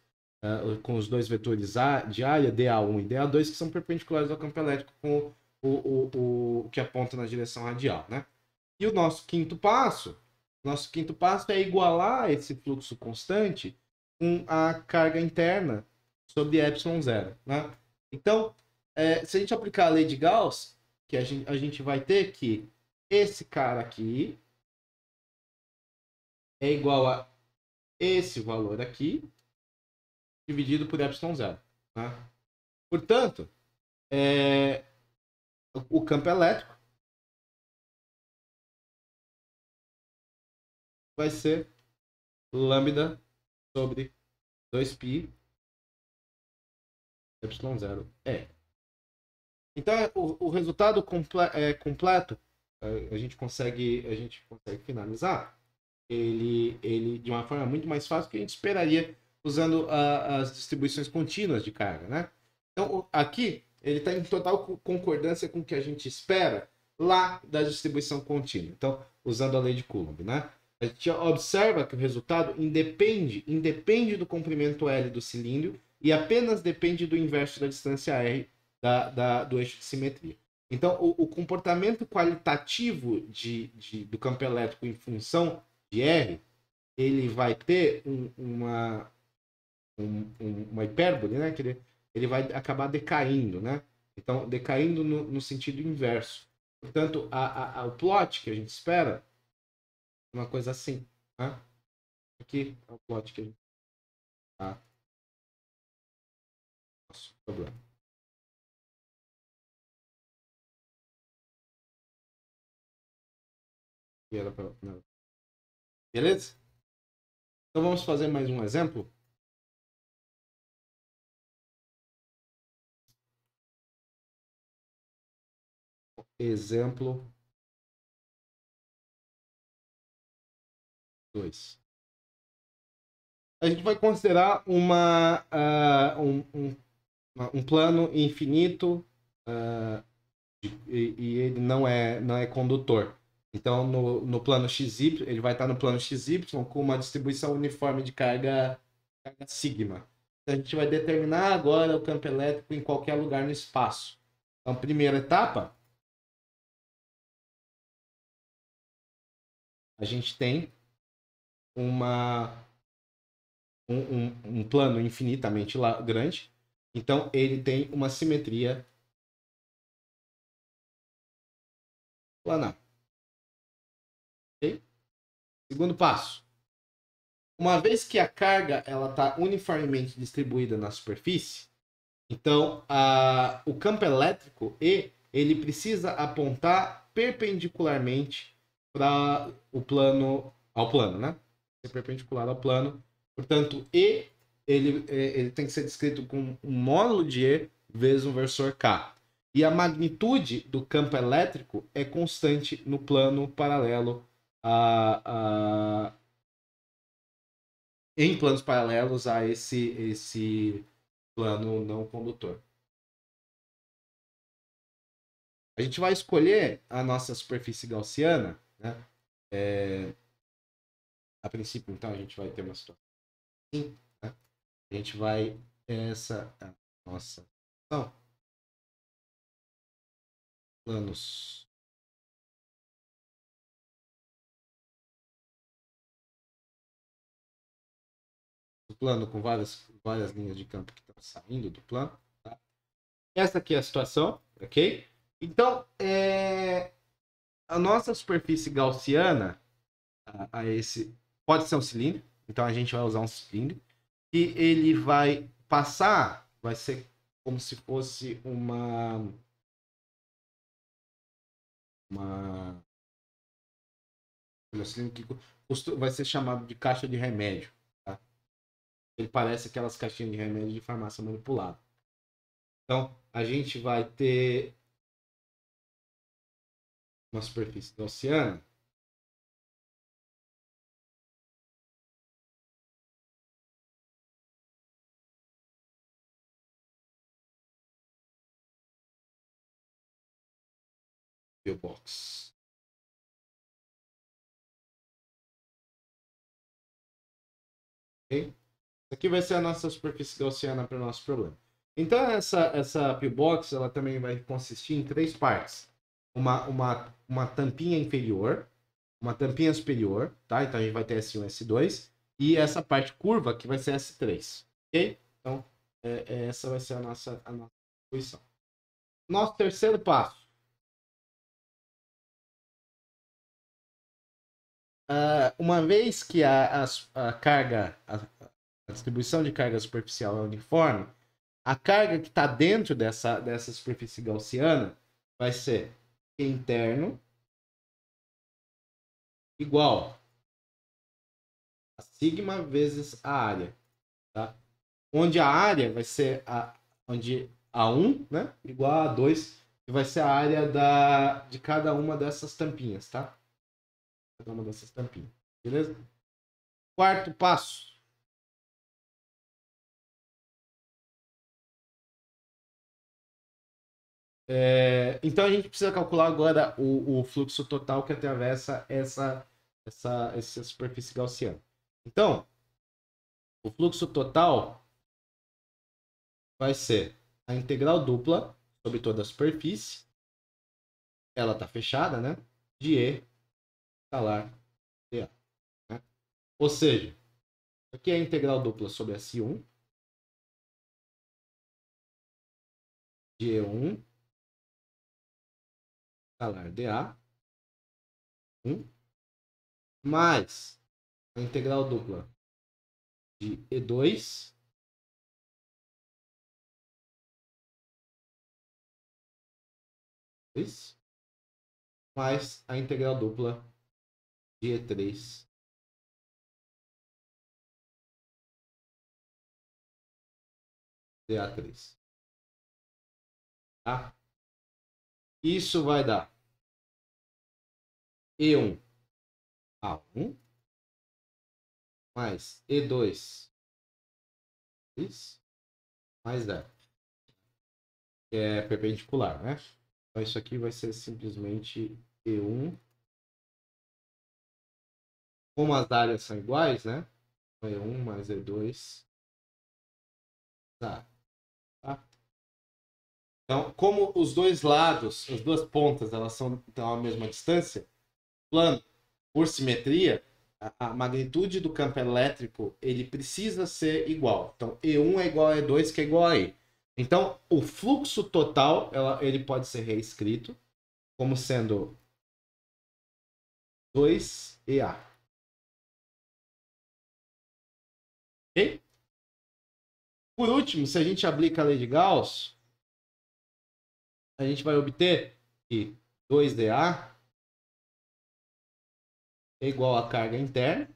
[SPEAKER 1] com os dois vetores de área, DA1 e DA2, que são perpendiculares ao campo elétrico com o que aponta na direção radial. Né? E o nosso quinto passo é igualar esse fluxo constante com a carga interna sobre ε0. Né? Então, se a gente aplicar a lei de Gauss, que a gente vai ter que esse cara aqui é igual a esse valor aqui, dividido por ε0. Tá? Portanto, o campo elétrico vai ser lambda sobre 2π ε0 é. Então, o resultado completo, a gente consegue finalizar ele de uma forma muito mais fácil que a gente esperaria usando as distribuições contínuas de carga, né? Então, aqui, ele está em total concordância com o que a gente espera lá da distribuição contínua. Então, usando a lei de Coulomb, né? A gente observa que o resultado independe do comprimento L do cilindro e apenas depende do inverso da distância R do eixo de simetria. Então, o comportamento qualitativo do campo elétrico em função de R, ele vai ter uma hipérbole, né? Que ele vai acabar decaindo, né? Então, decaindo no sentido inverso. Portanto, o plot que a gente espera é uma coisa assim. Né? Aqui é o plot que a gente está. Nosso problema. Beleza? Então vamos fazer mais um exemplo. Exemplo 2. A gente vai considerar um plano infinito e ele não é condutor. Então, no plano XY, ele vai estar no plano XY com uma distribuição uniforme de carga sigma. Então, a gente vai determinar agora o campo elétrico em qualquer lugar no espaço. Então, primeira etapa, a gente tem um plano infinitamente grande. Então, ele tem uma simetria planar. Okay? Segundo passo. Uma vez que a carga está uniformemente distribuída na superfície, então o campo elétrico ele precisa apontar perpendicularmente para ao plano, né? É perpendicular ao plano. Portanto, ele tem que ser descrito com um módulo de E vezes um versor K. E a magnitude do campo elétrico é constante no plano paralelo em planos paralelos a esse plano não condutor. A gente vai escolher a nossa superfície gaussiana, né? A princípio, então, a gente vai ter uma situação assim, né? A gente vai essa é a nossa situação. Planos do plano com várias linhas de campo que estão saindo do plano. Tá? Essa aqui é a situação, ok? Então, a nossa superfície gaussiana a esse pode ser um cilindro, então a gente vai usar um cilindro, e ele vai passar, vai ser como se fosse uma que vai ser chamado de caixa de remédio. Tá? Ele parece aquelas caixinhas de remédio de farmácia manipulada. Então, a gente vai ter uma superfície gaussiana. Box. Okay? Isso aqui vai ser a nossa superfície gaussiana para o nosso problema. Então, essa pillbox ela também vai consistir em 3 partes. Uma tampinha inferior, uma tampinha superior, tá? Então, a gente vai ter S1 e S2. E essa parte curva que vai ser S3. Ok? Então, essa vai ser a nossa distribuição. Nosso terceiro passo. Uma vez que a carga, a distribuição de carga superficial é uniforme, a carga que está dentro dessa superfície gaussiana vai ser interno igual a sigma vezes a área. Tá? Onde a área vai ser onde A1 né, igual a A2, que vai ser a área de cada uma dessas tampinhas. Tá? Cada uma dessas tampinhas. Beleza? Quarto passo. Então a gente precisa calcular agora o fluxo total que atravessa essa superfície gaussiana. Então, o fluxo total vai ser a integral dupla sobre toda a superfície. Ela está fechada, né? De E escalar dA. Né? Ou seja, aqui é a integral dupla sobre S1 de E1 escalar dA 1 mais a integral dupla de E2 mais a integral dupla de E3 dA3. Tá? Isso vai dar E1 A1 mais E2 mais 0. Que é perpendicular, né? Então isso aqui vai ser simplesmente E1. Como as áreas são iguais, né? E1 mais E2. Tá. Então, como os dois lados, as duas pontas, elas estão à mesma distância, plano, por simetria, a magnitude do campo elétrico ele precisa ser igual. Então, E1 é igual a E2, que é igual a E. Então, o fluxo total ele pode ser reescrito como sendo 2EA. Ok? Por último, se a gente aplica a lei de Gauss, a gente vai obter que 2dA é igual a carga interna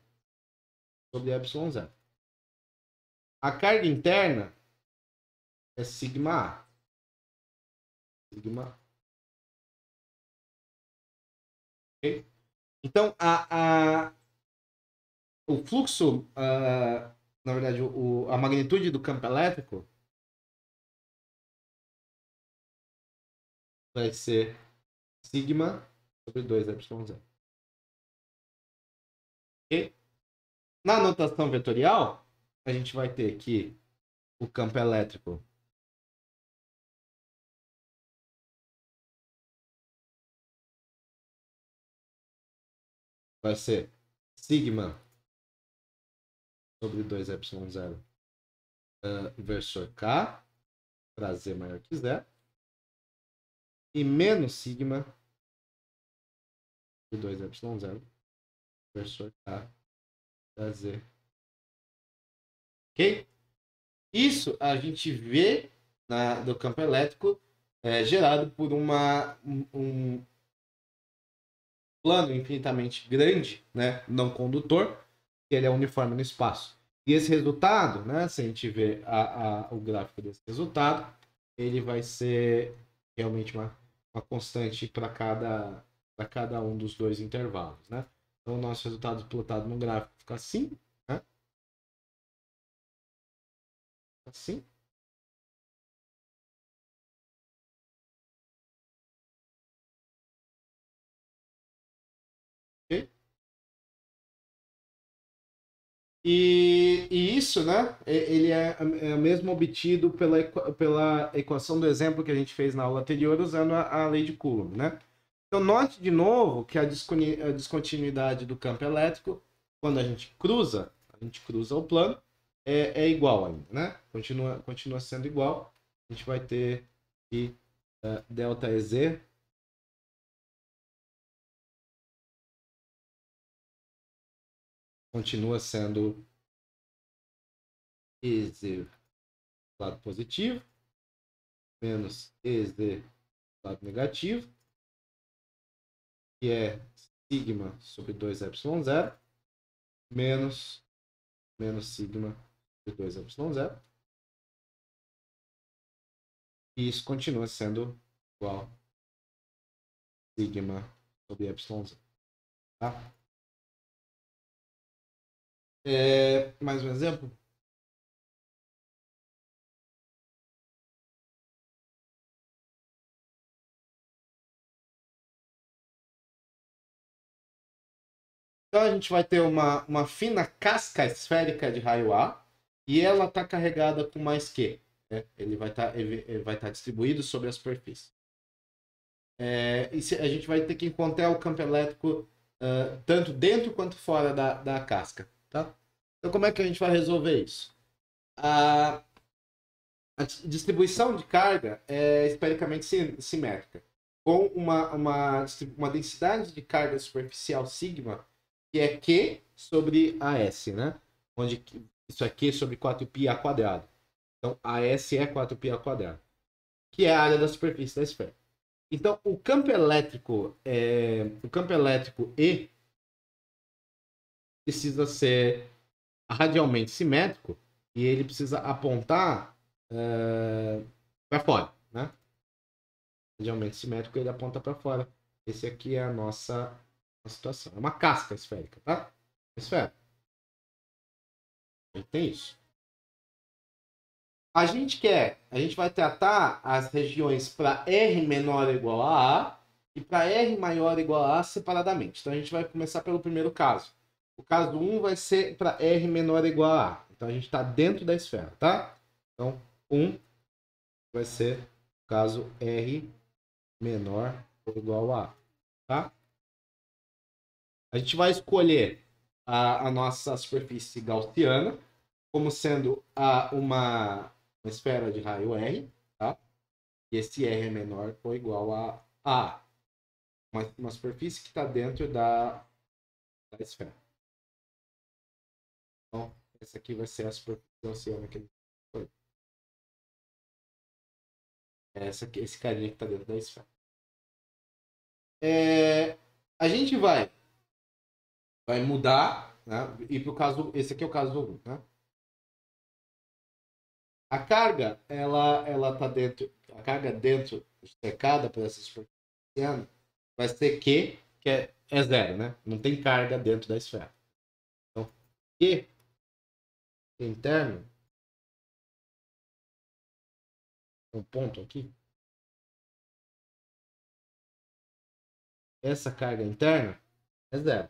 [SPEAKER 1] sobre ε0. A carga interna é sigma A. Sigma. Okay? Então, o fluxo, na verdade, a magnitude do campo elétrico vai ser sigma sobre 2ε0. Okay? Na notação vetorial, a gente vai ter que o campo elétrico vai ser sigma sobre 2ε0 versor K para Z maior que zero e menos sigma de 2ε0 versor K da Z. Ok? Isso a gente vê do campo elétrico gerado por um plano infinitamente grande, né, não condutor, que ele é uniforme no espaço. E esse resultado, né, se a gente ver o gráfico desse resultado, ele vai ser realmente uma constante para cada um dos dois intervalos. Né? Então, o nosso resultado plotado no gráfico fica assim. Né? Assim. Okay? E isso, né, ele é o mesmo obtido pela equação do exemplo que a gente fez na aula anterior, usando a lei de Coulomb, né? Então, note de novo que a descontinuidade do campo elétrico, quando a gente cruza o plano, é igual ainda, né? Continua sendo igual. A gente vai ter que delta EZ continua sendo EZ lado positivo, menos EZ lado negativo, que é sigma sobre 2ε0, menos sigma sobre 2ε0. E isso continua sendo igual a sigma sobre ε0. Tá? Mais um exemplo? Então a gente vai ter uma fina casca esférica de raio A e ela está carregada com mais Q. Né? Ele vai tá distribuído sobre a superfície. A gente vai ter que encontrar o campo elétrico tanto dentro quanto fora da casca. Tá? Então como é que a gente vai resolver isso? A distribuição de carga é espericamente simétrica, com uma densidade de carga superficial sigma, que é Q sobre AS, né? Onde isso é Q sobre 4πa quadrado. Então, AS é 4πa quadrado, que é a área da superfície da esfera. Então, o campo elétrico E precisa ser radialmente simétrico e ele precisa apontar para fora, né? Radialmente simétrico, ele aponta para fora. Esse aqui é a nossa situação. É uma casca esférica, tá? Esfera. Ele tem isso. A gente vai tratar as regiões para R menor ou igual a A e para R maior ou igual a A separadamente. Então a gente vai começar pelo primeiro caso. O caso 1 vai ser para R menor ou igual a A. Então a gente está dentro da esfera, tá? Então 1 vai ser o caso R menor ou igual a A, tá? A gente vai escolher a nossa superfície gaussiana como sendo uma esfera de raio R, tá? E esse R é menor ou igual a A. Uma superfície que está dentro da esfera. Então, essa aqui vai ser a superfície gaussiana que ele foi. Esse carinha que está dentro da esfera. A gente vai mudar, né? E para o caso, esse aqui é o caso 1, né? A carga, ela tá dentro, a carga dentro, cercada por essa superfície, vai ser que é zero, né? Não tem carga dentro da esfera. Então, Q interno, um ponto aqui, essa carga interna é zero.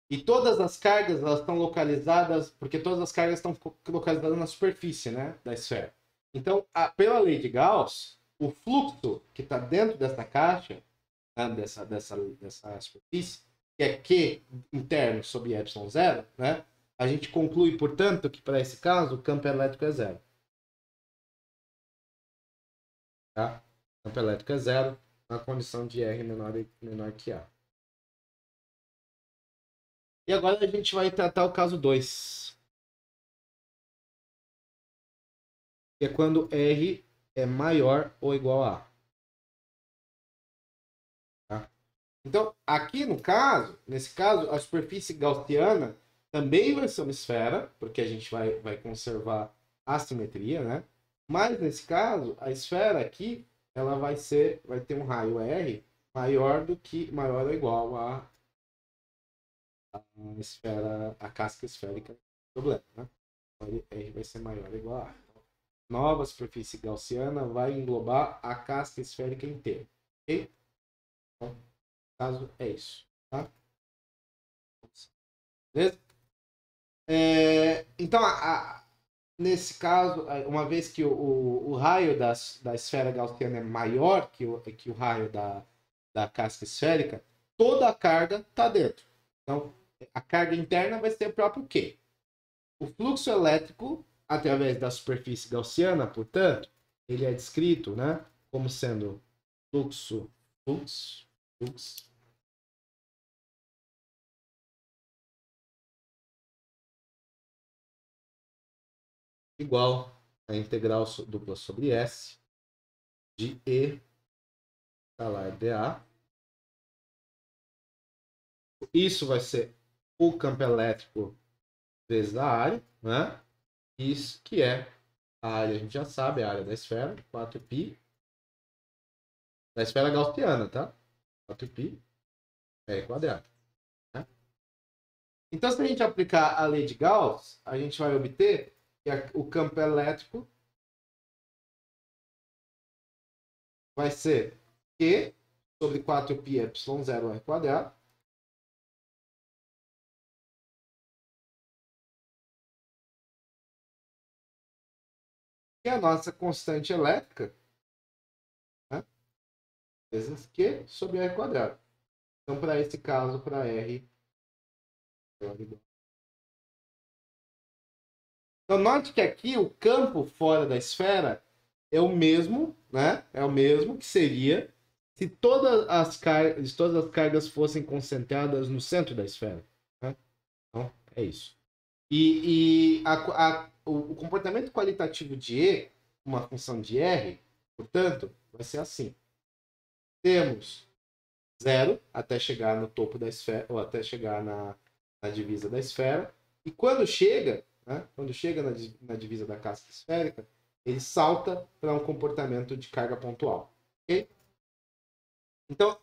[SPEAKER 1] E todas as cargas, elas estão localizadas, porque todas as cargas estão localizadas na superfície, né, da esfera. Então, pela lei de Gauss, o fluxo que está dentro dessa caixa, né, dessa superfície, que é Q interno sobre ε0, né, a gente conclui, portanto, que para esse caso o campo elétrico é zero. Tá? O campo elétrico é zero. na condição de R menor que A. E agora a gente vai tratar o caso 2. Que é quando R é maior ou igual a A. Tá? Então, aqui no caso, nesse caso, a superfície gaussiana também vai ser uma esfera, porque a gente vai conservar a simetria, né? Mas nesse caso, a esfera aqui, ela vai ter um raio R maior ou igual a esfera, a casca esférica do problema, né? Então, R vai ser maior ou igual a A. Então, nova superfície gaussiana vai englobar a casca esférica inteira, ok? Então, no caso é isso, tá? Beleza? Então, nesse caso, uma vez que o raio da esfera gaussiana é maior que o raio da casca esférica, toda a carga está dentro. Então, a carga interna vai ser o próprio Q. O fluxo elétrico, através da superfície gaussiana, portanto, ele é descrito, né, como sendo fluxo igual a integral dupla sobre S de E escalar dA. Isso vai ser o campo elétrico vezes a área, né? Isso que é a área, a gente já sabe, a área da esfera, 4π, da esfera gaussiana, tá? 4π é quadrado. Né? Então, se a gente aplicar a lei de Gauss, a gente vai obter que o campo elétrico vai ser Q sobre 4π ε0 r quadrado. Que é a nossa constante elétrica, né? Vezes Q sobre r quadrado. Então, para esse caso, para R. Então, note que aqui o campo fora da esfera é o mesmo, né? É o mesmo que seria se todas as cargas fossem concentradas no centro da esfera. Né? Então, é isso. E o comportamento qualitativo de E, uma função de R, portanto, vai ser assim. Temos zero até chegar no topo da esfera, ou até chegar na divisa da esfera. E quando chega, né, na divisa da casca esférica, ele salta para um comportamento de carga pontual. Okay? Então,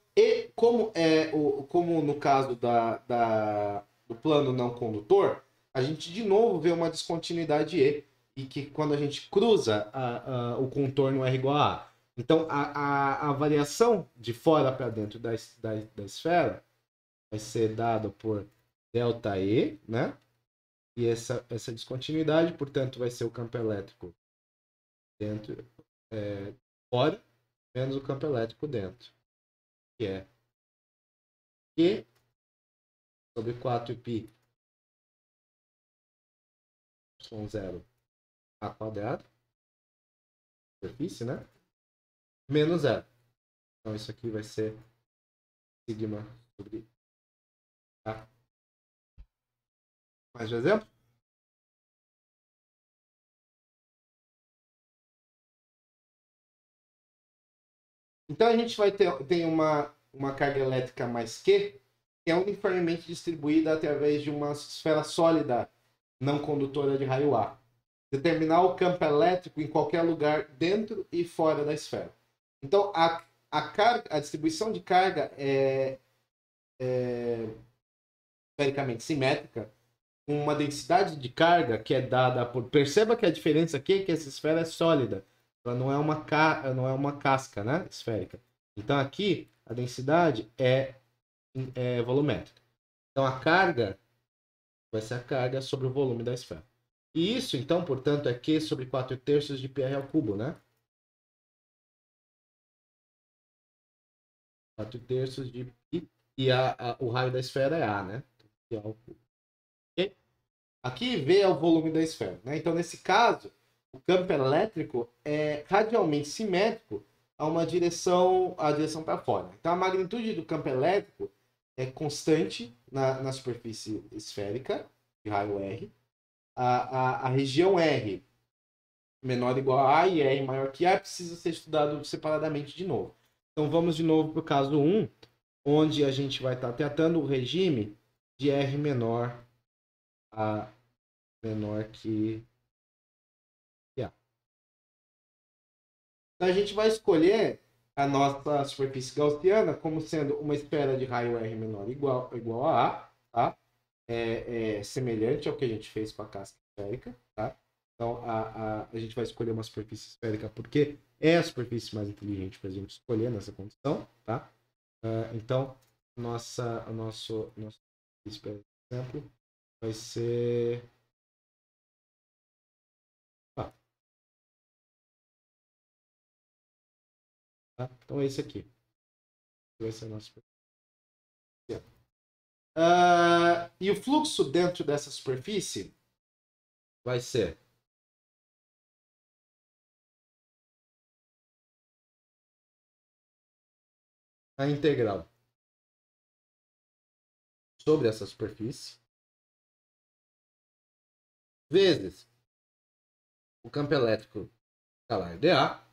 [SPEAKER 1] como no caso do plano não condutor, a gente de novo vê uma descontinuidade E, e que quando a gente cruza o contorno R igual a A. Então, a variação de fora para dentro da esfera vai ser dada por ΔE, né? E essa descontinuidade, portanto, vai ser o campo elétrico dentro, fora, menos o campo elétrico dentro, que é Q sobre 4π y0 a quadrado, superfície, né? Menos zero. Então, isso aqui vai ser sigma sobre A. Mais um exemplo? Então, a gente vai ter uma carga elétrica mais Q, que é uniformemente distribuída através de uma esfera sólida não condutora de raio A. Determinar o campo elétrico em qualquer lugar dentro e fora da esfera. Então, a distribuição de carga é numericamente simétrica, com uma densidade de carga que é dada por... Perceba que a diferença aqui é que essa esfera é sólida. Ela não é uma casca, né, esférica. Então, aqui, a densidade é volumétrica. Então, a carga vai ser a carga sobre o volume da esfera. E isso, então, portanto, é Q sobre 4/3 de πr ao cubo, né? 4/3 de π. E o raio da esfera é A, né? Π ao cubo. Okay? Aqui V é o volume da esfera, né? Então, nesse caso, o campo elétrico é radialmente simétrico a uma direção, a direção para fora. Então a magnitude do campo elétrico é constante na superfície esférica, de raio R. A região R menor ou igual a e R maior que A precisa ser estudado separadamente de novo. Então vamos de novo para o caso 1, onde a gente vai estar tratando o regime de R menor a menor que A. Então a gente vai escolher a nossa superfície gaussiana como sendo uma esfera de raio R menor igual a A, tá? É semelhante ao que a gente fez com a casca esférica, tá? Então a gente vai escolher uma superfície esférica porque é a superfície mais inteligente para a gente escolher nessa condição, tá? Então o nosso por exemplo, vai ser. Ah, tá? Então é esse aqui. Vai ser a nossa superfície. E o fluxo dentro dessa superfície vai ser a integral sobre essa superfície vezes o campo elétrico escalar dA.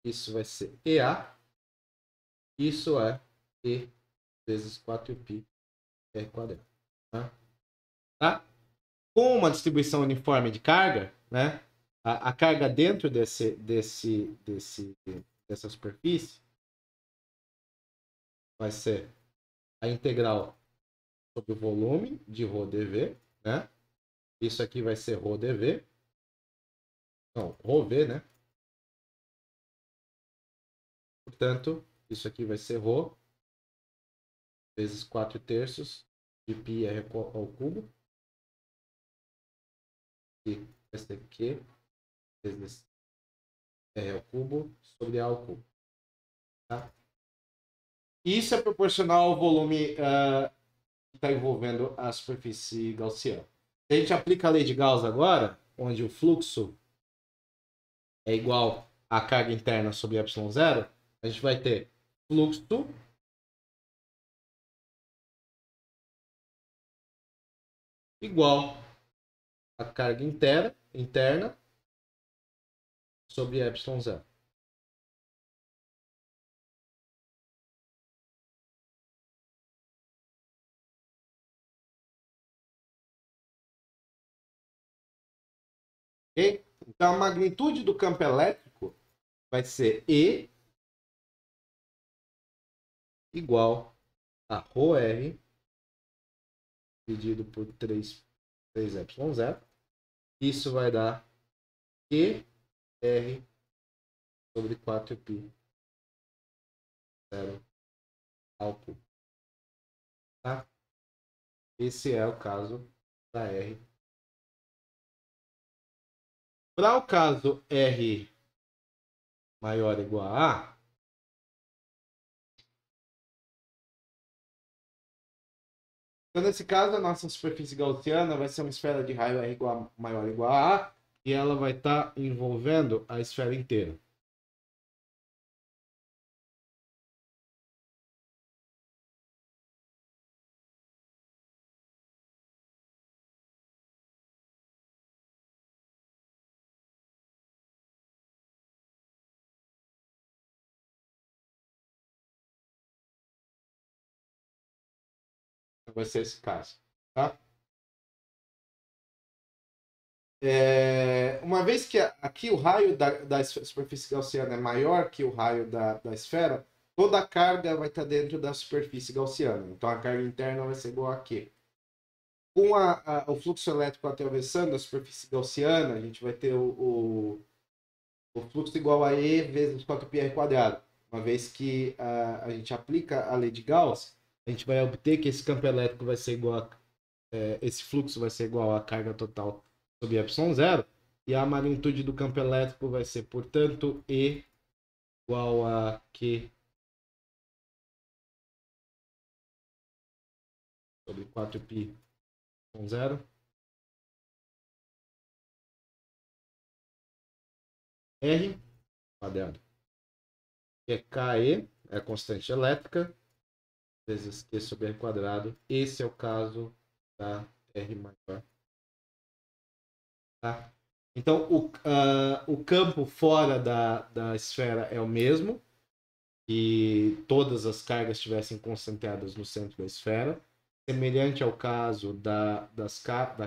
[SPEAKER 1] Isso vai ser EA. Isso é E vezes 4π R quadrado. Tá? Com uma distribuição uniforme de carga, né? A carga dentro dessa superfície vai ser a integral sobre o volume de ρdV, né? Isso aqui vai ser ρdV. Não, ρv, né? Portanto, isso aqui vai ser ρ vezes 4 terços de πr ao cubo. E vai ser Q vezes R ao cubo sobre A ao cubo. Tá? Isso é proporcional ao volume que está envolvendo a superfície gaussiana. Se a gente aplica a lei de Gauss agora, onde o fluxo é igual à carga interna sobre ε0, a gente vai ter fluxo igual à carga interna sobre ε0. Okay? Então a magnitude do campo elétrico vai ser E igual a ρr dividido por 3ε0. Isso vai dar QR sobre 4π 0 ao cubo. Tá? Esse é o caso da R. Para o caso R maior ou igual a A, então nesse caso a nossa superfície gaussiana vai ser uma esfera de raio R maior ou igual a A e ela vai estar envolvendo a esfera inteira. Vai ser esse caso. Tá? Uma vez que aqui o raio da superfície gaussiana é maior que o raio da esfera, toda a carga vai estar dentro da superfície gaussiana. Então a carga interna vai ser igual a Q. Com o fluxo elétrico atravessando a superfície gaussiana, a gente vai ter o fluxo igual a E vezes 4πr quadrado. Uma vez que a gente aplica a lei de Gauss, a gente vai obter que esse campo elétrico vai ser igual esse fluxo vai ser igual à carga total sobre ε0, e a magnitude do campo elétrico vai ser, portanto, E igual a Q sobre 4π 0 R quadrado. que é KE, é a constante elétrica, vezes Q sobre R quadrado. Esse é o caso da R maior. Tá? Então, o campo fora da esfera é o mesmo, e todas as cargas estivessem concentradas no centro da esfera, semelhante ao caso da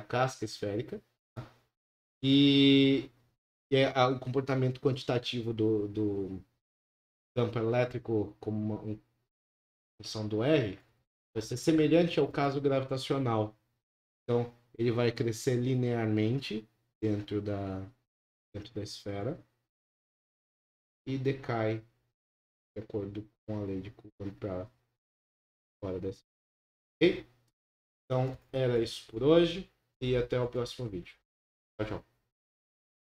[SPEAKER 1] casca esférica. E, o comportamento quantitativo do campo elétrico como uma função do R vai ser semelhante ao caso gravitacional. Então, ele vai crescer linearmente dentro da esfera e decai de acordo com a lei de Coulomb para fora da esfera. Ok? Então, era isso por hoje e até o próximo vídeo. Tchau, tchau.